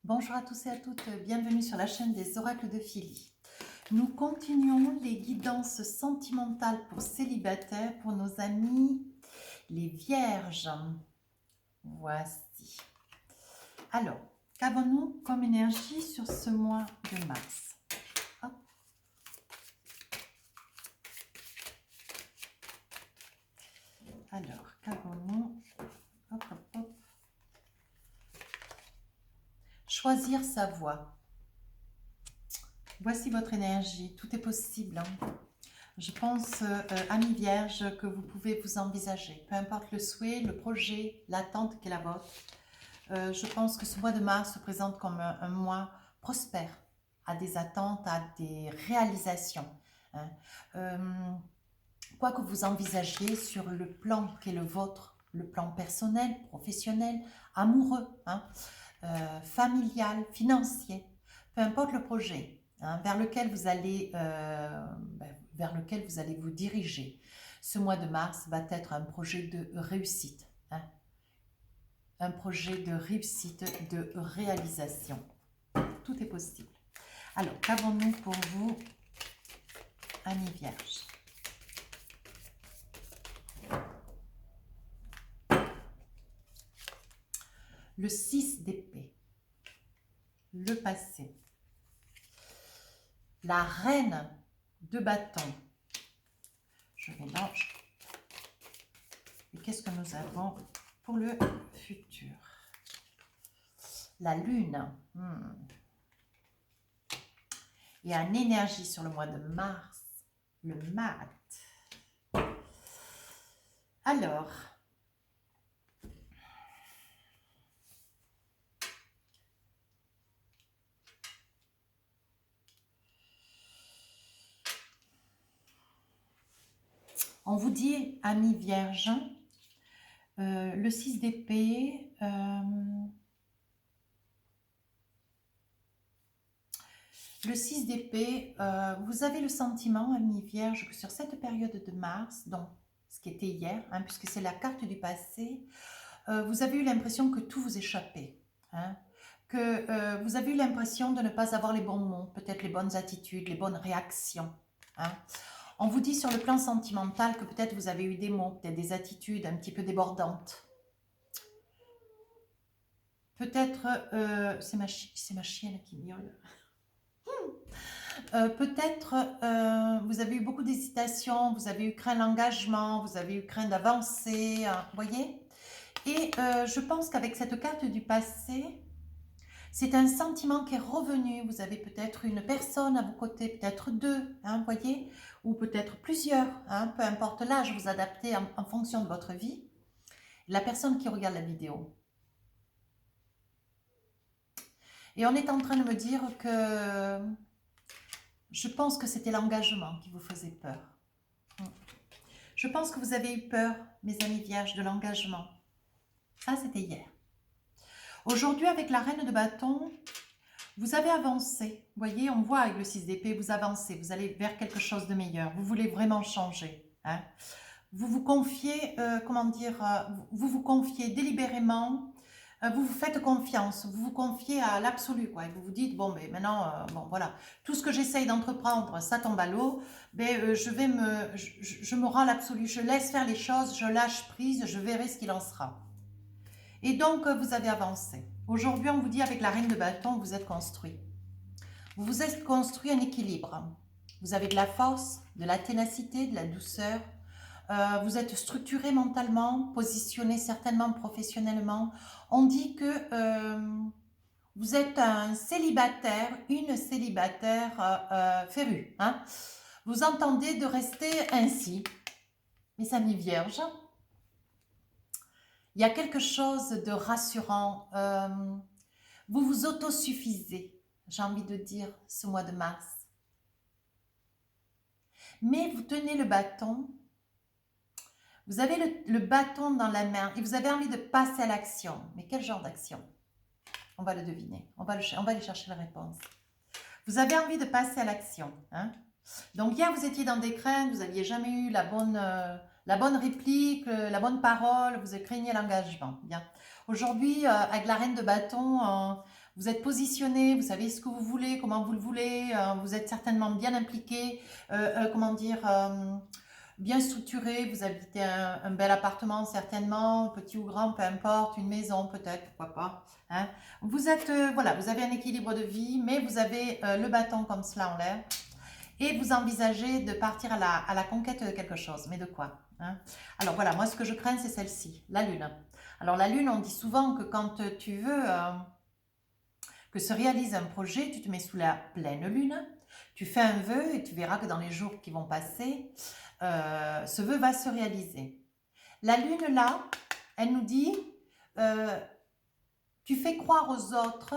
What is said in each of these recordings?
Bonjour à tous et à toutes, bienvenue sur la chaîne des oracles de Philly. Nous continuons les guidances sentimentales pour célibataires, pour nos amis les vierges. Voici. Alors, qu'avons-nous comme énergie sur ce mois de mars? Hop. Alors, qu'avons-nous? Hop, hop, hop. Choisir sa voie. Voici votre énergie, tout est possible. Je pense, amis vierges, que vous pouvez vous envisager. Peu importe le souhait, le projet, l'attente qui est la vôtre. Je pense que ce mois de mars se présente comme un mois prospère, à des attentes, à des réalisations. Quoi que vous envisagiez sur le plan qui est le vôtre, le plan personnel, professionnel, amoureux, familial, financier, peu importe le projet, vers lequel vous allez vous diriger. Ce mois de mars va être un projet de réussite, un projet de réussite, de réalisation. Tout est possible. Alors, qu'avons-nous pour vous, amis vierges? Le 6 d'épée, le passé, la reine de bâton. Je mélange. Et qu'est-ce que nous avons pour le futur? La lune. Et en énergie sur le mois de mars, le mat. Alors, on vous dit, amis vierges, le 6 d'épée, le 6 d'épée, vous avez le sentiment, amis vierges, que sur cette période de mars, donc ce qui était hier, puisque c'est la carte du passé, vous avez eu l'impression que tout vous échappait, que vous avez eu l'impression de ne pas avoir les bons mots, peut-être les bonnes attitudes, les bonnes réactions. On vous dit sur le plan sentimental que peut-être vous avez eu des mots, peut-être des attitudes un petit peu débordantes. Peut-être, c'est ma chienne qui miaule. Peut-être vous avez eu beaucoup d'hésitation, vous avez eu craint l'engagement, vous avez eu craint d'avancer, vous voyez. Et je pense qu'avec cette carte du passé, c'est un sentiment qui est revenu. Vous avez peut-être une personne à vos côtés, peut-être deux, vous voyez, ou peut-être plusieurs, peu importe l'âge, vous adaptez en fonction de votre vie. La personne qui regarde la vidéo. Et on est en train de me dire que je pense que c'était l'engagement qui vous faisait peur. Je pense que vous avez eu peur, mes amis vierges, de l'engagement. Ça, c'était hier. Aujourd'hui, avec la reine de bâton, vous avez avancé. Vous voyez, on voit avec le 6 d'épée, vous avancez, vous allez vers quelque chose de meilleur. Vous voulez vraiment changer. Vous vous confiez, vous vous confiez délibérément. Vous vous faites confiance, vous vous confiez à l'absolu, et vous vous dites, bon, mais maintenant, voilà, tout ce que j'essaye d'entreprendre, ça tombe à l'eau, je me rends à l'absolu, je laisse faire les choses, je lâche prise, je verrai ce qu'il en sera. Et donc, vous avez avancé. Aujourd'hui, on vous dit, avec la reine de bâton, vous êtes construit. Vous vous êtes construit un équilibre. Vous avez de la force, de la ténacité, de la douceur. Vous êtes structuré mentalement, positionné certainement professionnellement. On dit que vous êtes un célibataire, une célibataire férue. Vous entendez de rester ainsi. Mes amis vierges, il y a quelque chose de rassurant. Vous vous autosuffisez, j'ai envie de dire, ce mois de mars. Mais vous tenez le bâton. Vous avez le bâton dans la main et vous avez envie de passer à l'action. Mais quel genre d'action? On va le deviner. On va aller chercher la réponse. Vous avez envie de passer à l'action. Donc hier, vous étiez dans des craintes, vous n'aviez jamais eu la bonne réplique, la bonne parole, vous craignez l'engagement. Bien. Aujourd'hui, avec la reine de bâton, Vous êtes positionné, vous savez ce que vous voulez, comment vous le voulez, vous êtes certainement bien impliqué, comment dire, bien structuré, vous habitez un bel appartement certainement, petit ou grand, peu importe, une maison peut-être, pourquoi pas. Hein. Vous êtes, voilà, vous avez un équilibre de vie, mais vous avez le bâton comme cela en l'air. Et vous envisagez de partir à la conquête de quelque chose. Mais de quoi, hein? Alors voilà, moi ce que je crains, c'est celle-ci, la Lune. Alors la Lune, on dit souvent que quand tu veux que se réalise un projet, tu te mets sous la pleine Lune, tu fais un vœu et tu verras que dans les jours qui vont passer, ce vœu va se réaliser. La Lune, là, elle nous dit, tu fais croire aux autres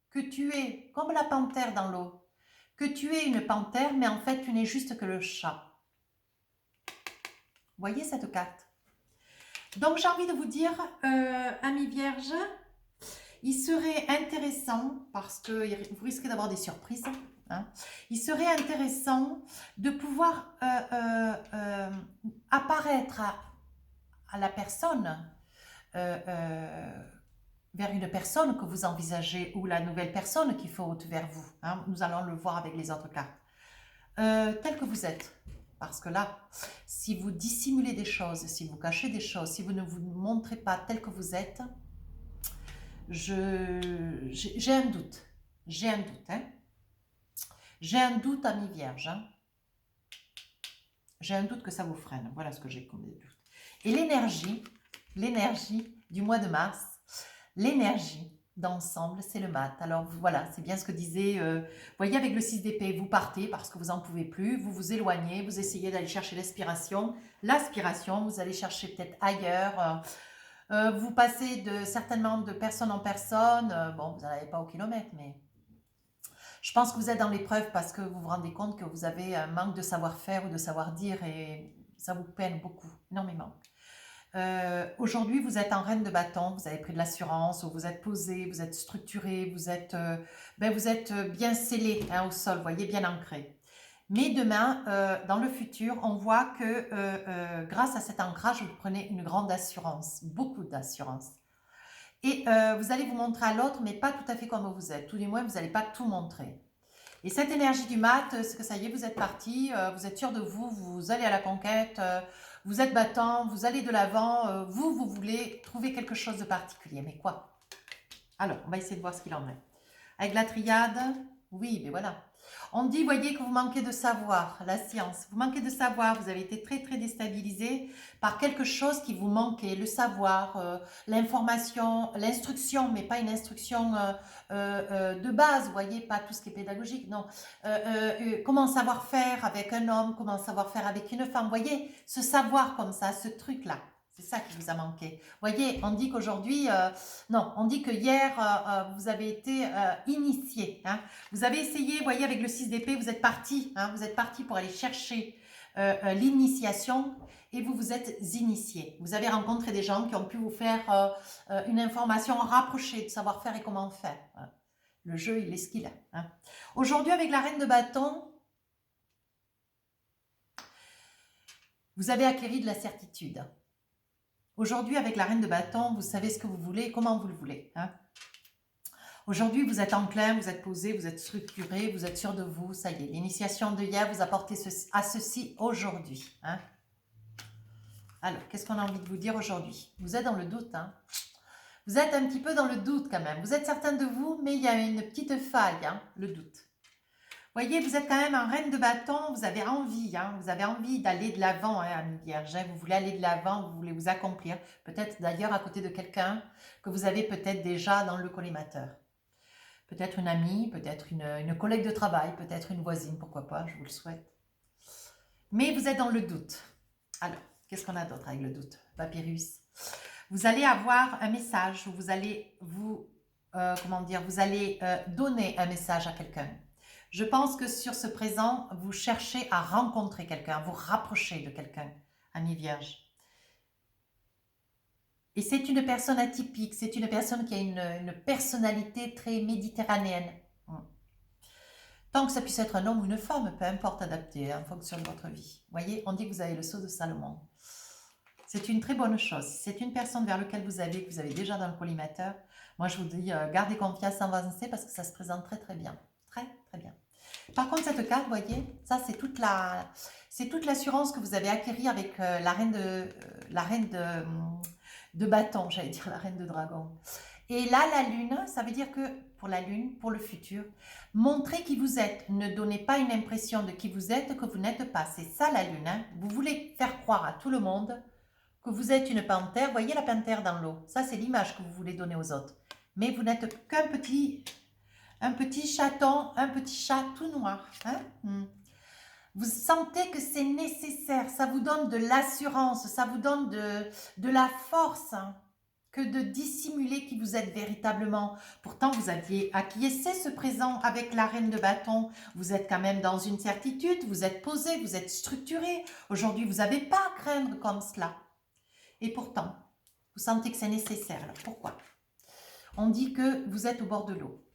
que tu es comme la panthère dans l'eau, que tu es une panthère, mais en fait, tu n'es juste que le chat. Voyez cette carte? Donc, j'ai envie de vous dire, amis vierges, il serait intéressant, parce que vous risquez d'avoir des surprises, hein, il serait intéressant de pouvoir apparaître à la personne, vers une personne que vous envisagez ou la nouvelle personne qui flotte vers vous. Hein, nous allons le voir avec les autres cartes. Tel que vous êtes. Parce que là, si vous dissimulez des choses, si vous cachez des choses, si vous ne vous montrez pas tel que vous êtes, j'ai un doute. J'ai un doute. Hein. J'ai un doute, ami vierge. Hein. J'ai un doute que ça vous freine. Voilà ce que j'ai comme doute. Et l'énergie du mois de mars, l'énergie d'ensemble, c'est le mat. Alors voilà, c'est bien ce que disait, vous voyez avec le 6 d'épée, vous partez parce que vous n'en pouvez plus, vous vous éloignez, vous essayez d'aller chercher l'aspiration, vous allez chercher peut-être ailleurs, vous passez certainement de personne en personne, bon vous n'en avez pas au kilomètre, mais je pense que vous êtes dans l'épreuve parce que vous vous rendez compte que vous avez un manque de savoir-faire ou de savoir-dire et ça vous peine beaucoup, énormément. Aujourd'hui, vous êtes en reine de bâton, vous avez pris de l'assurance, vous êtes posé, vous êtes structuré, vous êtes bien scellé hein, au sol, vous voyez, bien ancré. Mais demain, dans le futur, on voit que grâce à cet ancrage, vous prenez une grande assurance, beaucoup d'assurance. Et vous allez vous montrer à l'autre, mais pas tout à fait comme vous êtes. Tout du moins, vous n'allez pas tout montrer. Et cette énergie du mat, c'est que ça y est, vous êtes parti, vous êtes sûr de vous, vous allez à la conquête, vous êtes battant, vous allez de l'avant, vous voulez trouver quelque chose de particulier. Mais quoi? Alors, on va essayer de voir ce qu'il en est. Avec la triade, oui, mais voilà. On dit, voyez, que vous manquez de savoir, la science. Vous manquez de savoir, vous avez été très, très déstabilisé par quelque chose qui vous manquait, le savoir, l'information, l'instruction, mais pas une instruction de base, vous voyez, pas tout ce qui est pédagogique, non. Comment savoir faire avec un homme, comment savoir faire avec une femme, vous voyez, ce savoir comme ça, ce truc-là. C'est ça qui vous a manqué. Vous voyez, on dit qu'aujourd'hui, non, on dit que hier, vous avez été initié. Hein. Vous avez essayé, vous voyez, avec le 6 d'épée, vous êtes parti. Hein, vous êtes parti pour aller chercher l'initiation et vous vous êtes initié. Vous avez rencontré des gens qui ont pu vous faire une information rapprochée de savoir-faire et comment faire. Le jeu, il est ce qu'il a. Hein. Aujourd'hui, avec la reine de bâton, vous avez acquéri de la certitude. Aujourd'hui, avec la reine de bâton, vous savez ce que vous voulez et comment vous le voulez. Hein. Aujourd'hui, vous êtes enclin, vous êtes posé, vous êtes structuré, vous êtes sûr de vous. Ça y est, l'initiation de hier vous apportez à ceci aujourd'hui. Hein. Alors, qu'est-ce qu'on a envie de vous dire aujourd'hui? Vous êtes dans le doute. Hein. Vous êtes un petit peu dans le doute quand même. Vous êtes certain de vous, mais il y a une petite faille, hein, le doute. Voyez, vous êtes quand même en reine de bâton, vous avez envie, hein, vous avez envie d'aller de l'avant, hein, ami vierge, hein, vous voulez aller de l'avant, vous voulez vous accomplir, peut-être d'ailleurs à côté de quelqu'un que vous avez peut-être déjà dans le collimateur. Peut-être une amie, peut-être une collègue de travail, peut-être une voisine, pourquoi pas, je vous le souhaite. Mais vous êtes dans le doute. Alors, qu'est-ce qu'on a d'autre avec le doute? Papyrus. Vous allez avoir un message, où vous allez donner un message à quelqu'un. Je pense que sur ce présent, vous cherchez à rencontrer quelqu'un, à vous rapprocher de quelqu'un, ami vierge. Et c'est une personne atypique, c'est une personne qui a une personnalité très méditerranéenne. Tant que ça puisse être un homme ou une femme, peu importe, adapté en fonction de votre vie. Vous voyez, on dit que vous avez le sceau de Salomon. C'est une très bonne chose. C'est une personne vers laquelle que vous avez déjà dans le collimateur. Moi, je vous dis, gardez confiance, avancez parce que ça se présente très très bien. Très très bien. Par contre, cette carte, vous voyez, ça c'est toute l'assurance que vous avez acquérie avec la reine de bâton, j'allais dire la reine de dragon. Et là, la lune, ça veut dire que pour la lune, pour le futur, montrez qui vous êtes. Ne donnez pas une impression de qui vous êtes que vous n'êtes pas. C'est ça la lune. Hein. Vous voulez faire croire à tout le monde que vous êtes une panthère. Voyez la panthère dans l'eau. Ça, c'est l'image que vous voulez donner aux autres. Mais vous n'êtes qu'un petit chaton, un petit chat tout noir. Hein. Vous sentez que c'est nécessaire. Ça vous donne de l'assurance. Ça vous donne de la force. Hein, que de dissimuler qui vous êtes véritablement. Pourtant, vous aviez acquiescé ce présent avec la reine de bâton. Vous êtes quand même dans une certitude, vous êtes posé, vous êtes structuré. Aujourd'hui, vous n'avez pas à craindre comme cela. Et pourtant, vous sentez que c'est nécessaire. Alors, pourquoi? On dit que vous êtes au bord de l'eau.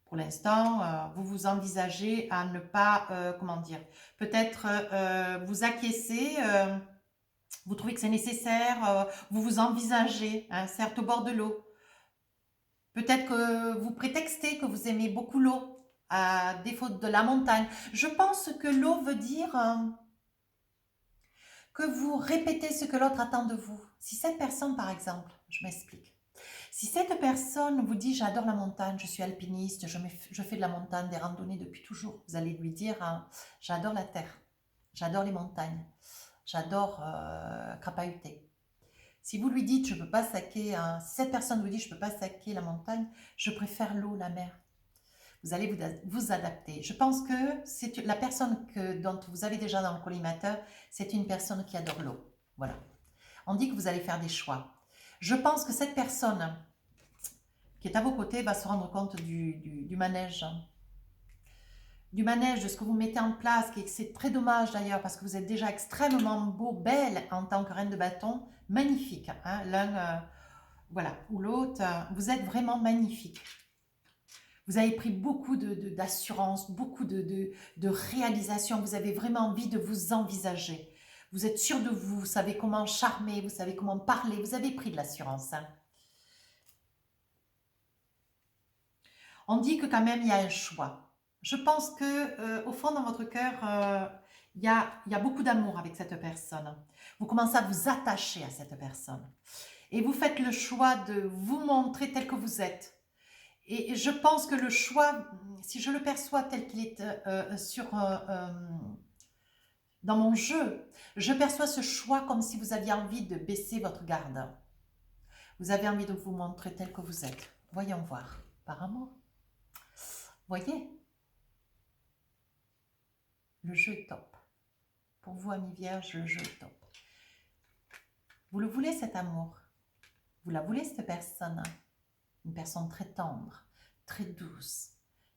Pour l'instant, vous vous envisagez à ne pas, comment dire, peut-être vous acquiescer, vous trouvez que c'est nécessaire, vous vous envisagez, hein, certes au bord de l'eau. Peut-être que vous prétextez que vous aimez beaucoup l'eau, à défaut de la montagne. Je pense que l'eau veut dire que vous répétez ce que l'autre attend de vous. Si cette personne, par exemple, je m'explique. Si cette personne vous dit « j'adore la montagne, je suis alpiniste, je fais de la montagne, des randonnées depuis toujours », vous allez lui dire « j'adore la terre, j'adore les montagnes, j'adore crapahuter ». Si vous lui dites « je ne peux pas saquer », si cette personne vous dit « je ne peux pas saquer la montagne, je préfère l'eau, la mer », vous allez vous adapter. Je pense que c'est la personne dont vous avez déjà dans le collimateur, c'est une personne qui adore l'eau. Voilà. On dit que vous allez faire des choix. Je pense que cette personne qui est à vos côtés va se rendre compte du manège. Du manège, de ce que vous mettez en place, et c'est très dommage d'ailleurs parce que vous êtes déjà extrêmement beau, belle en tant que reine de bâton, magnifique. Hein, l'un, voilà, ou l'autre, vous êtes vraiment magnifique. Vous avez pris beaucoup d'assurance, beaucoup de réalisation, vous avez vraiment envie de vous envisager. Vous êtes sûr de vous, vous savez comment charmer, vous savez comment parler, vous avez pris de l'assurance. Hein. On dit que quand même il y a un choix. Je pense que au fond dans votre cœur, il y a beaucoup d'amour avec cette personne. Vous commencez à vous attacher à cette personne. Et vous faites le choix de vous montrer tel que vous êtes. Et je pense que le choix, si je le perçois tel qu'il est dans mon jeu, je perçois ce choix comme si vous aviez envie de baisser votre garde. Vous avez envie de vous montrer tel que vous êtes. Voyons voir. Par amour. Voyez, le jeu est top. Pour vous, amis vierges, le jeu est top. Vous le voulez, cet amour. Vous la voulez, cette personne. Une personne très tendre, très douce,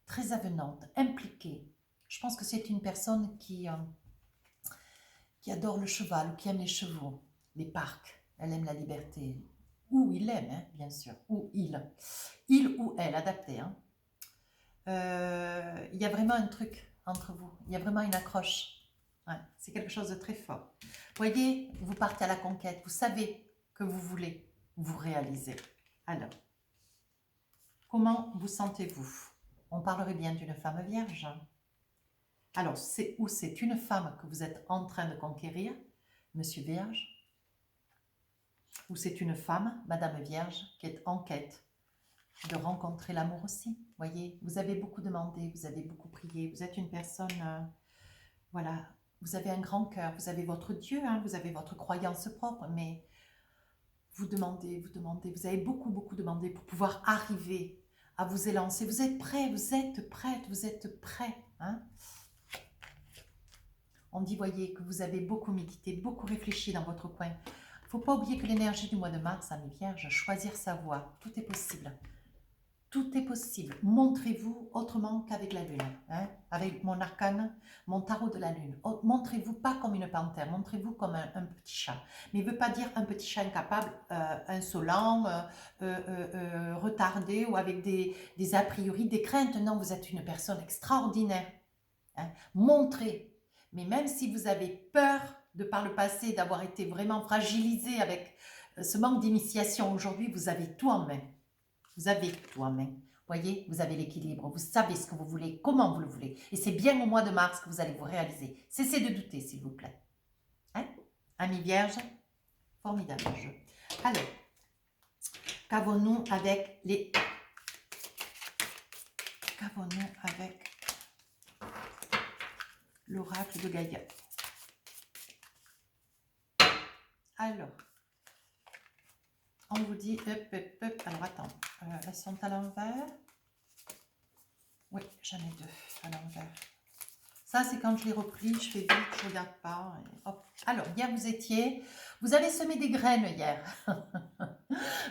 très avenante, impliquée. Je pense que c'est une personne qui adore le cheval, ou qui aime les chevaux, les parcs. Elle aime la liberté. Ou il aime, hein, bien sûr. Ou il. Il ou elle, adapté. Hein. Il y a vraiment un truc entre vous. Il y a vraiment une accroche. Ouais, c'est quelque chose de très fort. Vous voyez, vous partez à la conquête. Vous savez que vous voulez vous réaliser. Alors, comment vous sentez-vous? On parlerait bien d'une femme vierge. Alors, c'est une femme que vous êtes en train de conquérir, monsieur vierge, ou c'est une femme, madame vierge, qui est en quête de rencontrer l'amour aussi. Voyez, vous avez beaucoup demandé, vous avez beaucoup prié, vous êtes une personne, voilà, vous avez un grand cœur, vous avez votre Dieu, hein, vous avez votre croyance propre, mais vous demandez, vous avez beaucoup demandé pour pouvoir arriver à vous élancer. Vous êtes prêt, vous êtes prête, vous êtes prêt. Hein. On dit, voyez, que vous avez beaucoup médité, beaucoup réfléchi dans votre coin. Il ne faut pas oublier que l'énergie du mois de mars, amis vierges, choisir sa voie, tout est possible. Tout est possible. Montrez-vous autrement qu'avec la lune. Hein? Avec mon arcane, mon tarot de la lune. Montrez-vous pas comme une panthère, montrez-vous comme un petit chat. Mais ne veut pas dire un petit chat incapable, insolent, retardé ou avec des a priori, des craintes. Non, vous êtes une personne extraordinaire. Hein? Montrez. Mais même si vous avez peur de par le passé d'avoir été vraiment fragilisé avec ce manque d'initiation, aujourd'hui, vous avez tout en main. Vous avez tout en main. Voyez, vous avez l'équilibre, vous savez ce que vous voulez, comment vous le voulez. Et c'est bien au mois de mars que vous allez vous réaliser. Cessez de douter, s'il vous plaît. Hein? Amis vierges, formidable jeu. Alors, qu'avons-nous avec les... Qu'avons-nous avec l'oracle de Gaïa? Alors, on vous dit... Alors, attends, elles sont à l'envers. Oui, j'en ai deux à l'envers. Ça, c'est quand je les replie, je fais vite, je ne regarde pas. Et hop. Alors, hier, vous avez semé des graines hier.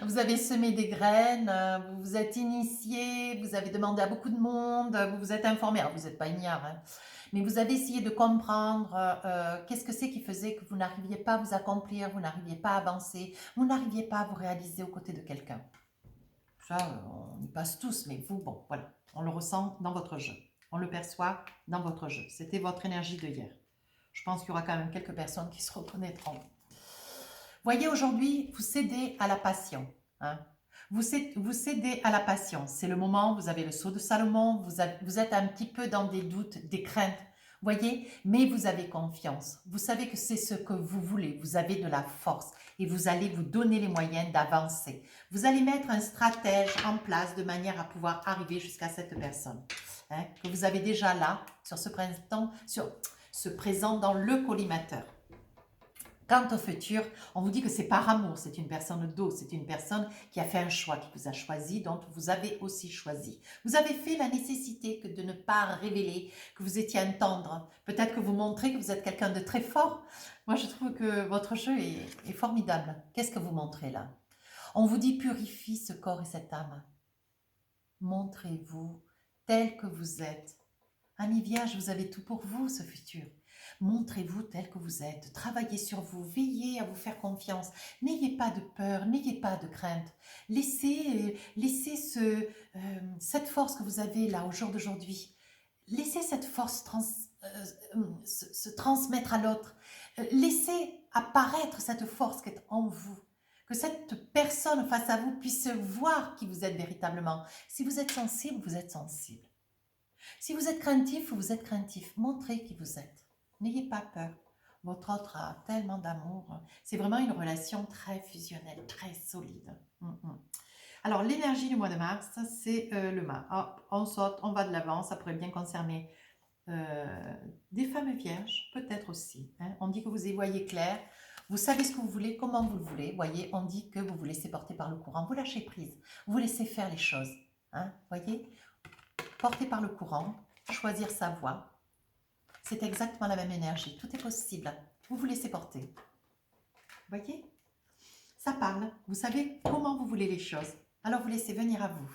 Vous avez semé des graines, vous vous êtes initié, vous avez demandé à beaucoup de monde, vous vous êtes informé. Alors, vous n'êtes pas ignare, hein, mais vous avez essayé de comprendre qu'est-ce que c'est qui faisait que vous n'arriviez pas à vous accomplir, vous n'arriviez pas à avancer, vous n'arriviez pas à vous réaliser aux côtés de quelqu'un. Ça, on y passe tous, mais vous, bon, voilà, on le ressent dans votre jeu. On le perçoit dans votre jeu. C'était votre énergie de hier. Je pense qu'il y aura quand même quelques personnes qui se reconnaîtront. Voyez, aujourd'hui, vous cédez à la passion. Hein? Vous cédez à la passion. C'est le moment, vous avez le sceau de Salomon, vous êtes un petit peu dans des doutes, des craintes. Voyez, mais vous avez confiance. Vous savez que c'est ce que vous voulez. Vous avez de la force et vous allez vous donner les moyens d'avancer. Vous allez mettre un stratège en place de manière à pouvoir arriver jusqu'à cette personne. Hein, que vous avez déjà là, sur ce présent dans le collimateur. Quant au futur, on vous dit que c'est par amour, c'est une personne d'eau, c'est une personne qui a fait un choix, qui vous a choisi, dont vous avez aussi choisi. Vous avez fait la nécessité que de ne pas révéler que vous étiez un tendre. Peut-être que vous montrez que vous êtes quelqu'un de très fort. Moi, je trouve que votre jeu est formidable. Qu'est-ce que vous montrez là? On vous dit purifie ce corps et cette âme. Montrez-vous tel que vous êtes. Amis vierges, vous avez tout pour vous, ce futur. Montrez-vous tel que vous êtes. Travaillez sur vous. Veillez à vous faire confiance. N'ayez pas de peur, n'ayez pas de crainte. Laissez cette force que vous avez là au jour d'aujourd'hui. Laissez cette force se transmettre à l'autre. Laissez apparaître cette force qui est en vous. Que cette personne face à vous puisse voir qui vous êtes véritablement. Si vous êtes sensible, vous êtes sensible. Si vous êtes craintif, vous êtes craintif. Montrez qui vous êtes. N'ayez pas peur. Votre autre a tellement d'amour. C'est vraiment une relation très fusionnelle, très solide. Alors, l'énergie du mois de mars, c'est le mât. Hop, on saute, on va de l'avant. Ça pourrait bien concerner des femmes vierges, peut-être aussi. Hein. On dit que vous y voyez clair. Vous savez ce que vous voulez, comment vous le voulez. Voyez, on dit que vous vous laissez porter par le courant. Vous lâchez prise. Vous laissez faire les choses. Hein. Voyez, porter par le courant, choisir sa voie. C'est exactement la même énergie. Tout est possible. Vous vous laissez porter. Voyez? Ça parle. Vous savez comment vous voulez les choses. Alors, vous laissez venir à vous.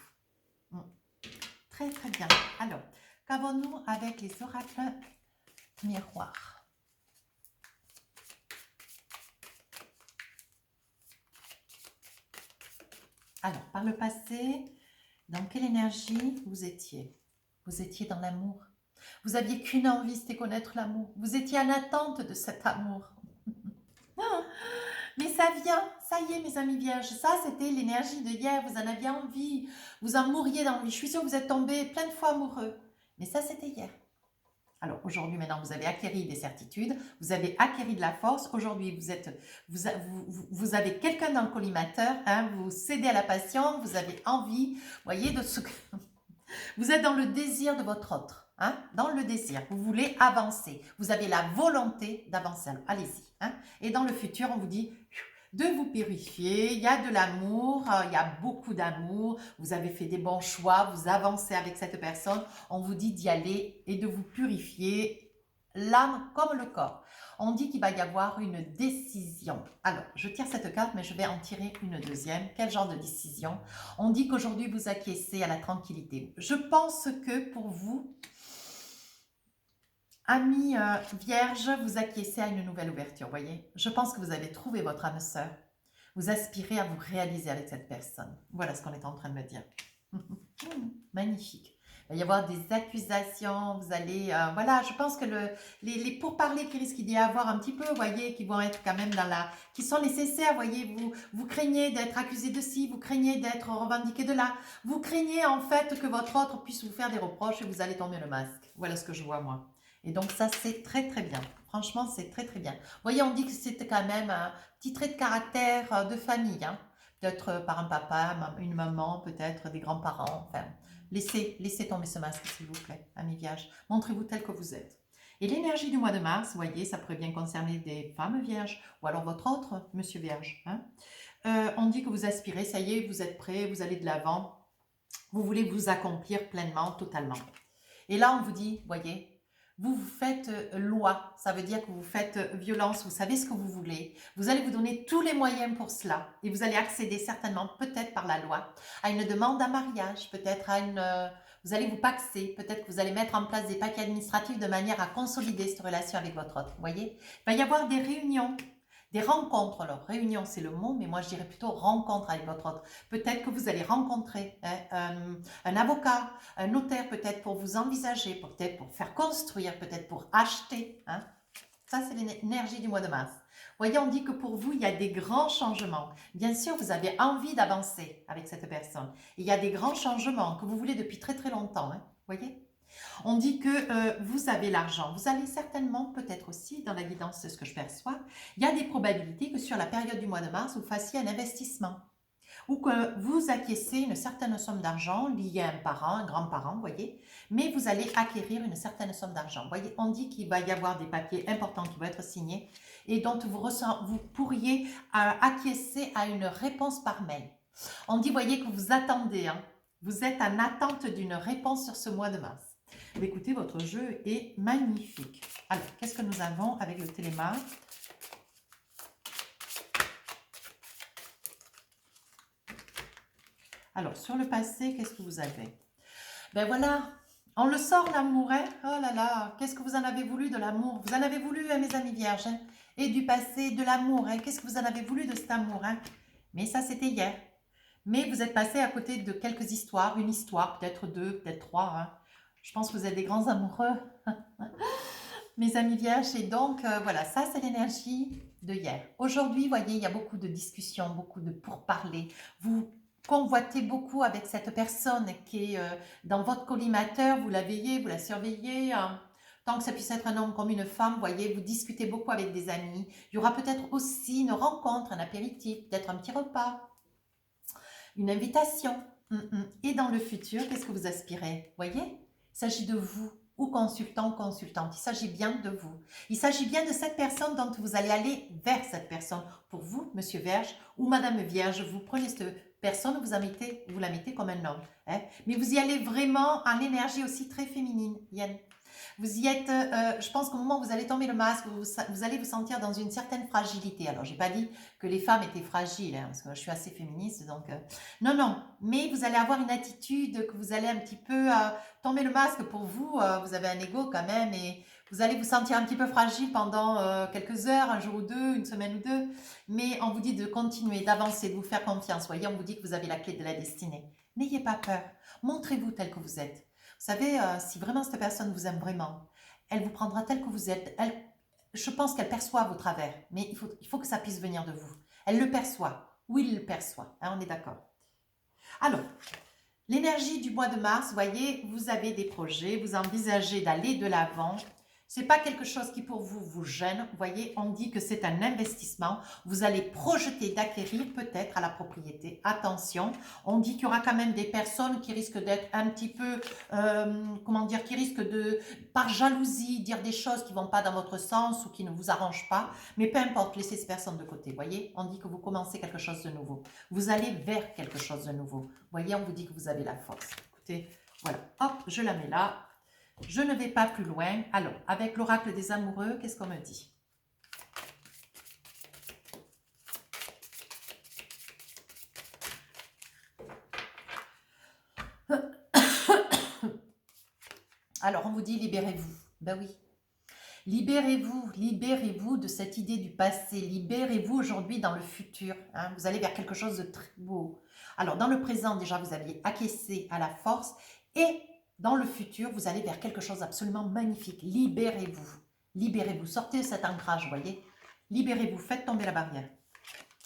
Très, très bien. Alors, qu'avons-nous avec les oracles miroirs? Alors, par le passé, dans quelle énergie vous étiez? Vous étiez dans l'amour. Vous aviez qu'une envie, c'était connaître l'amour. Vous étiez en attente de cet amour. Mais ça vient, ça y est mes amis vierges, ça c'était l'énergie de hier, vous en aviez envie, vous en mourriez d'envie. Je suis sûre que vous êtes tombés plein de fois amoureux. Mais ça c'était hier. Alors aujourd'hui maintenant vous avez acquéri des certitudes, vous avez acquéri de la force. Aujourd'hui vous avez quelqu'un dans le collimateur, hein, vous cédez à la passion, vous avez envie, voyez, de ce que... Vous êtes dans le désir de votre autre. Hein, dans le désir, vous voulez avancer, vous avez la volonté d'avancer, alors allez-y. Hein, et dans le futur, on vous dit de vous purifier, il y a de l'amour, il y a beaucoup d'amour, vous avez fait des bons choix, vous avancez avec cette personne, on vous dit d'y aller et de vous purifier l'âme comme le corps. On dit qu'il va y avoir une décision. Alors, je tire cette carte, mais je vais en tirer une deuxième. Quel genre de décision? On dit qu'aujourd'hui, vous acquiescez à la tranquillité. Je pense que pour vous, amis vierges, vous acquiescez à une nouvelle ouverture, voyez. Je pense que vous avez trouvé votre âme sœur. Vous aspirez à vous réaliser avec cette personne. Voilà ce qu'on est en train de me dire. Magnifique. va y avoir des accusations, vous allez, voilà, je pense que les pourparlers qui risquent d'y avoir un petit peu, vous voyez, qui vont être quand même qui sont nécessaires, vous voyez, vous craignez d'être accusé de ci, vous craignez d'être revendiqué de là, vous craignez en fait que votre autre puisse vous faire des reproches et vous allez tomber le masque. Voilà ce que je vois moi. Et donc ça, c'est très très bien. Franchement, c'est très très bien. Vous voyez, on dit que c'était quand même un petit trait de caractère de famille, hein. Peut-être par un papa, une maman, peut-être des grands-parents. Enfin, laissez tomber ce masque, s'il vous plaît, amis vierges. Montrez-vous tel que vous êtes. Et l'énergie du mois de mars, vous voyez, ça pourrait bien concerner des femmes vierges, ou alors votre autre monsieur vierge, hein. On dit que vous aspirez, ça y est, vous êtes prêt, vous allez de l'avant, vous voulez vous accomplir pleinement, totalement. Et là, on vous dit, voyez, vous faites loi, ça veut dire que vous faites violence, vous savez ce que vous voulez, vous allez vous donner tous les moyens pour cela et vous allez accéder certainement, peut-être par la loi, à une demande à mariage, peut-être à une... vous allez vous paxer, peut-être que vous allez mettre en place des papiers administratifs de manière à consolider cette relation avec votre autre, vous voyez. Il va y avoir des réunions, des rencontres. Alors, réunion, c'est le mot, mais moi, je dirais plutôt rencontre avec votre autre. Peut-être que vous allez rencontrer un avocat, un notaire, peut-être pour vous envisager, peut-être pour faire construire, peut-être pour acheter, hein. Ça, c'est l'énergie du mois de mars. Vous voyez, on dit que pour vous, il y a des grands changements. Bien sûr, vous avez envie d'avancer avec cette personne. Il y a des grands changements que vous voulez depuis très très longtemps, hein. Vous voyez ? On dit que vous avez l'argent. Vous allez certainement, peut-être aussi, dans la guidance de ce que je perçois, il y a des probabilités que sur la période du mois de mars, vous fassiez un investissement ou que vous acquiescez une certaine somme d'argent liée à un parent, un grand-parent, vous voyez, mais vous allez acquérir une certaine somme d'argent. Vous voyez, on dit qu'il va y avoir des papiers importants qui vont être signés et dont vous pourriez acquiescer à une réponse par mail. On dit, voyez, que vous attendez, hein, vous êtes en attente d'une réponse sur ce mois de mars. Écoutez, votre jeu est magnifique. Alors, qu'est-ce que nous avons avec le téléma? Alors, sur le passé, qu'est-ce que vous avez? Ben voilà, on le sort l'amour, hein? Oh là là, qu'est-ce que vous en avez voulu de l'amour? Vous en avez voulu, hein, mes amis vierges, hein? Et du passé, de l'amour, hein? Qu'est-ce que vous en avez voulu de cet amour, hein? Mais ça, c'était hier. Mais vous êtes passé à côté de quelques histoires, une histoire, peut-être deux, peut-être trois, hein? Je pense que vous êtes des grands amoureux, mes amis vierges. Et donc, voilà, ça, c'est l'énergie de hier. Aujourd'hui, vous voyez, il y a beaucoup de discussions, beaucoup de pourparlers. Vous convoitez beaucoup avec cette personne qui est dans votre collimateur. Vous la veillez, vous la surveillez. Tant que ça puisse être un homme comme une femme, vous voyez, vous discutez beaucoup avec des amis. Il y aura peut-être aussi une rencontre, un apéritif, peut-être un petit repas, une invitation. Et dans le futur, qu'est-ce que vous aspirez? Vous voyez? Il s'agit de vous, ou consultant, consultante. Il s'agit bien de vous. Il s'agit bien de cette personne dont vous allez aller vers cette personne. Pour vous, Monsieur Vierge ou Madame Vierge, vous prenez cette personne, vous la mettez comme un homme. Hein? Mais vous y allez vraiment en énergie aussi très féminine, Yann. Vous y êtes, je pense qu'au moment où vous allez tomber le masque, vous allez vous sentir dans une certaine fragilité. Alors, j'ai pas dit que les femmes étaient fragiles, hein, parce que je suis assez féministe, donc... non, non, mais vous allez avoir une attitude que vous allez un petit peu tomber le masque pour vous. Vous avez un ego quand même, et vous allez vous sentir un petit peu fragile pendant quelques heures, un jour ou deux, une semaine ou deux. Mais on vous dit de continuer, d'avancer, de vous faire confiance. Voyez, on vous dit que vous avez la clé de la destinée. N'ayez pas peur. Montrez-vous tel que vous êtes. Vous savez, si vraiment cette personne vous aime vraiment, elle vous prendra tel que vous êtes. Je pense qu'elle perçoit vos travers, mais il faut que ça puisse venir de vous. Elle le perçoit, ou il le perçoit, hein, on est d'accord. Alors, l'énergie du mois de mars, vous voyez, vous avez des projets, vous envisagez d'aller de l'avant. Ce n'est pas quelque chose qui pour vous vous gêne. Vous voyez, on dit que c'est un investissement. Vous allez projeter d'acquérir peut-être à la propriété. Attention, on dit qu'il y aura quand même des personnes qui risquent d'être un petit peu, comment dire, qui risquent de, par jalousie, dire des choses qui ne vont pas dans votre sens ou qui ne vous arrangent pas. Mais peu importe, laissez ces personnes de côté. Vous voyez, on dit que vous commencez quelque chose de nouveau. Vous allez vers quelque chose de nouveau. Vous voyez, on vous dit que vous avez la force. Écoutez, voilà, hop, je la mets là. Je ne vais pas plus loin. Alors, avec l'oracle des amoureux, qu'est-ce qu'on me dit? Alors, on vous dit libérez-vous. Ben oui. Libérez-vous de cette idée du passé. Libérez-vous aujourd'hui dans le futur. Hein. Vous allez vers quelque chose de très beau. Alors, dans le présent, déjà, vous aviez acquiescé à la force et dans le futur, vous allez vers quelque chose d'absolument magnifique. Libérez-vous. Libérez-vous. Sortez de cet ancrage, vous voyez. Libérez-vous. Faites tomber la barrière.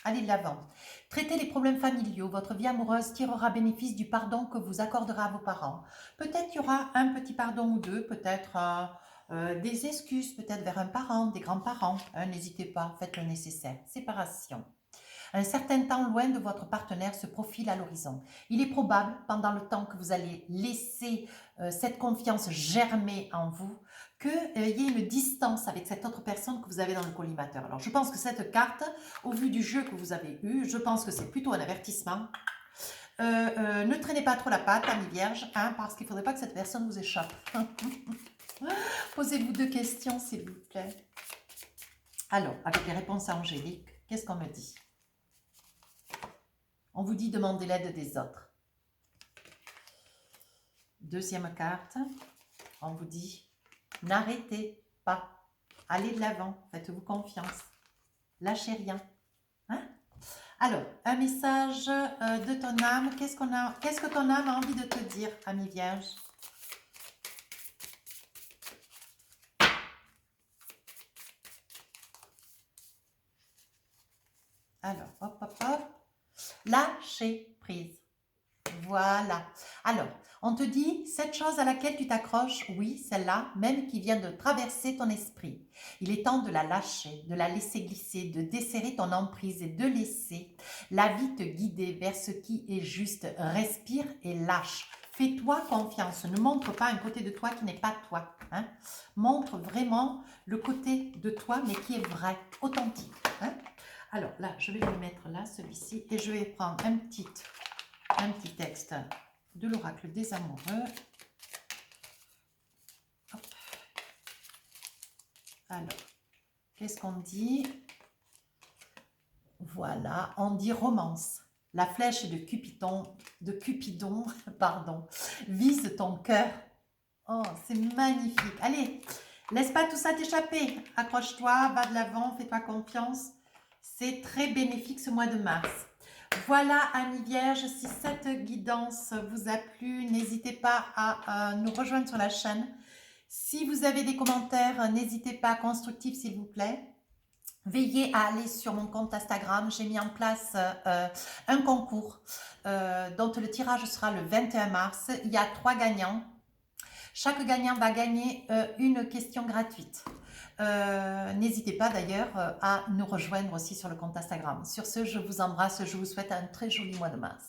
Allez de l'avant. Traitez les problèmes familiaux. Votre vie amoureuse tirera bénéfice du pardon que vous accorderez à vos parents. Peut-être qu'il y aura un petit pardon ou deux. Peut-être des excuses. Peut-être vers un parent, des grands-parents. N'hésitez pas. Faites le nécessaire. Séparation. Un certain temps loin de votre partenaire se profile à l'horizon. Il est probable, pendant le temps que vous allez laisser cette confiance germer en vous, qu'il y ait une distance avec cette autre personne que vous avez dans le collimateur. Alors, je pense que cette carte, au vu du jeu que vous avez eu, je pense que c'est plutôt un avertissement. Ne traînez pas trop la patte, amis vierges, hein, parce qu'il ne faudrait pas que cette personne vous échappe. Posez-vous 2 questions, s'il vous plaît. Alors, avec les réponses angéliques, qu'est-ce qu'on me dit? On vous dit demander l'aide des autres. Deuxième carte, on vous dit n'arrêtez pas. Allez de l'avant, faites-vous confiance. Lâchez rien. Hein? Alors, un message de ton âme. Qu'est-ce que ton âme a envie de te dire, ami vierge? Alors, hop, hop, hop. Lâcher prise. Voilà. Alors, on te dit, cette chose à laquelle tu t'accroches, oui, celle-là, même qui vient de traverser ton esprit. Il est temps de la lâcher, de la laisser glisser, de desserrer ton emprise et de laisser la vie te guider vers ce qui est juste. Respire et lâche. Fais-toi confiance. Ne montre pas un côté de toi qui n'est pas toi. Hein. Montre vraiment le côté de toi, mais qui est vrai, authentique. Hein. Alors là, je vais le mettre là, celui-ci, et je vais prendre un petit texte de l'oracle des amoureux. Hop. Alors, qu'est-ce qu'on dit? Voilà, on dit romance. La flèche de Cupidon, pardon, vise ton cœur. Oh, c'est magnifique. Allez, laisse pas tout ça t'échapper. Accroche-toi, va de l'avant, fais-toi confiance. C'est très bénéfique ce mois de mars. Voilà, amis vierges, si cette guidance vous a plu, n'hésitez pas à nous rejoindre sur la chaîne. Si vous avez des commentaires, n'hésitez pas, constructifs s'il vous plaît. Veillez à aller sur mon compte Instagram, j'ai mis en place un concours dont le tirage sera le 21 mars. Il y a 3 gagnants. Chaque gagnant va gagner une question gratuite. N'hésitez pas d'ailleurs à nous rejoindre aussi sur le compte Instagram. Sur ce, je vous embrasse, je vous souhaite un très joli mois de mars.